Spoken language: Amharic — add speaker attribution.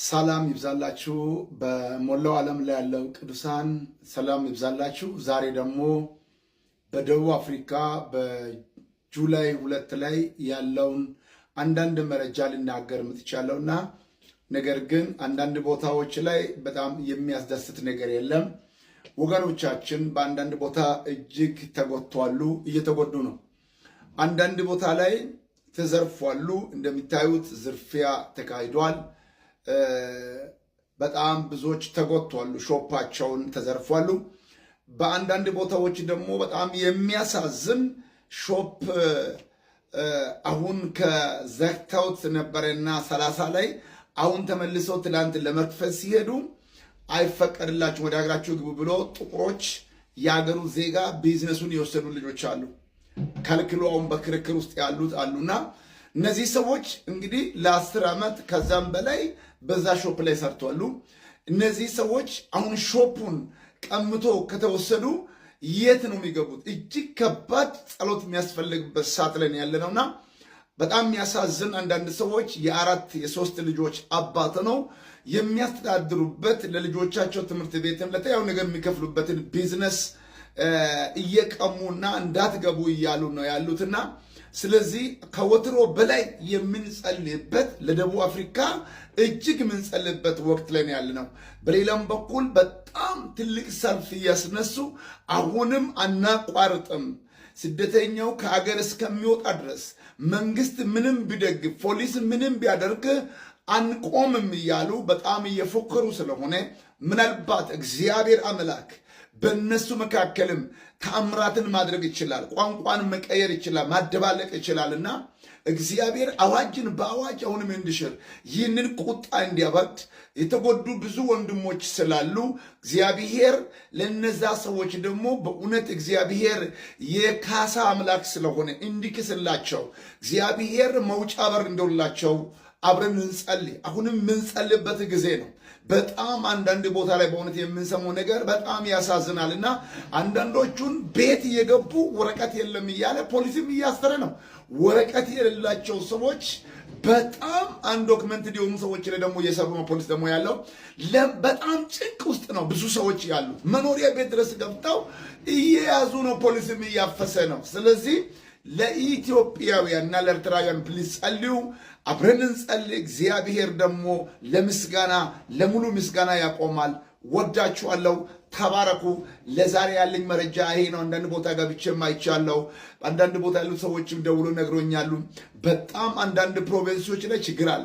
Speaker 1: ሰላም ይብዛላችሁ በሞላው ዓለም ላይ ያለው ቅዱሳን ሰላም ይብዛላችሁ። ዛሬ ደግሞ በደቡብ አፍሪካ በጁላይ 2 ላይ ያለውን አንዳንድ መረጃ ልናገር መጥቻለሁና ነገር ግን አንዳንድ ቦታዎች ላይ በጣም የሚያስደስት ነገር የለም። ወገኖቻችን በአንዳንድ ቦታ እጅግ ተጎድተዋል፣ እየተጎዱ ነው። አንዳንድ ቦታ ላይ ተዘርፏል። እንደሚታዩት ዝርፊያ ተካሂዷል። በጣም ብዙዎች ተጎድተዋል፣ ሾፓቸውን ተዘርፏል። በአንዳንድ ቦታዎች ደግሞ በጣም የሚያሳዝን ሾፕ አሁን ከዘግተውት ነበረና 30 ላይ አሁን ተመልሰው ትላንት ለመክፈት ሲሄዱ አይፈቀድላችሁ ወደ ሀገራችሁ ግቡ ብሎ ጥቁሮች የሀገሩ ዜጋ ቢዝነሱን የወሰዱ ልጆች አሉ። ከልክሉ አሁን በክርክር ውስጥ ያሉት አሉና እነዚህ ሰዎች እንግዲህ ለ10 ዓመት ከዛም በላይ በዛ ሾፕ ላይ ሰርተዋል። እነዚህ ሰዎች አሁን ሾፑን ቀምቶ ከተወሰዱ የት ነው የሚገቡት? እጅግ ከባድ ጸሎት የሚያስፈልግበት ሰዓት ላይ ያለነውና በጣም የሚያሳዝን። አንዳንድ ሰዎች የ3 ልጆች አባት ነው የሚያስተዳድሩበት ለልጆቻቸው ትምህርት ቤትም ለተያዩ ነገር የሚከፍሉበትን ቢዝነስ እየቀሙና እንዳትገቡ እያሉ ነው ያሉትና ስለዚህ ከወትሮ በላይ የምንጸልይበት ለደቡብ አፍሪካ እጅግ የምንጸልይበት ወቅት ላይ ያለነው። በሌላም በኩል በጣም ትልቅ ሰልፍ እያስነሱ አሁንም አናቋርጥም፣ ስደተኛው ከሀገር እስከሚወጣ ድረስ መንግስት ምንም ቢደግፍ ፖሊስ ምንም ቢያደርግ አንቆምም እያሉ በጣም እየፎከሩ ስለሆነ ምናልባት እግዚአብሔር አምላክ በእነሱ መካከልም ተአምራትን ማድረግ ይችላል፣ ቋንቋን መቀየር ይችላል፣ ማደባለቅ ይችላልና እግዚአብሔር አዋጅን በአዋጅ አሁንም እንዲሽር ይህንን ቁጣ እንዲያበርድ የተጎዱ ብዙ ወንድሞች ስላሉ እግዚአብሔር ለነዛ ሰዎች ደግሞ በእውነት እግዚአብሔር የካሳ አምላክ ስለሆነ እንዲክስላቸው እግዚአብሔር መውጫ በር እንደውላቸው አብረን እንጸልይ። አሁንም የምንጸልይበት ጊዜ ነው። በጣም አንዳንድ ቦታ ላይ በእውነት የምንሰማው ነገር በጣም ያሳዝናልና አንዳንዶቹን ቤት እየገቡ ወረቀት የለም እያለ ፖሊስም እያሰረ ነው። ወረቀት የሌላቸው ሰዎች በጣም አንዶክመንትድ የሆኑ ሰዎች ላይ ደግሞ እየሰሩ ነው። ፖሊስ ደግሞ ያለው በጣም ጭንቅ ውስጥ ነው። ብዙ ሰዎች ያሉት መኖሪያ ቤት ድረስ ገብተው እየያዙ ነው። ፖሊስም እያፈሰ ነው። ስለዚህ ለኢትዮጵያውያንና ለኤርትራውያን ፕሊዝ ጸልዩ፣ አብረን እንጸልይ። እግዚአብሔር ደግሞ ለምስጋና ለሙሉ ምስጋና ያቆማል። ወዳችኋለሁ። ተባረኩ። ለዛሬ ያለኝ መረጃ ይሄ ነው። አንዳንድ ቦታ ገብቼም አይቻለሁ። አንዳንድ ቦታ ያሉ ሰዎችም ደውሎ ነግሮኛሉ። በጣም አንዳንድ ፕሮቪንሶች ላይ ችግር አለ።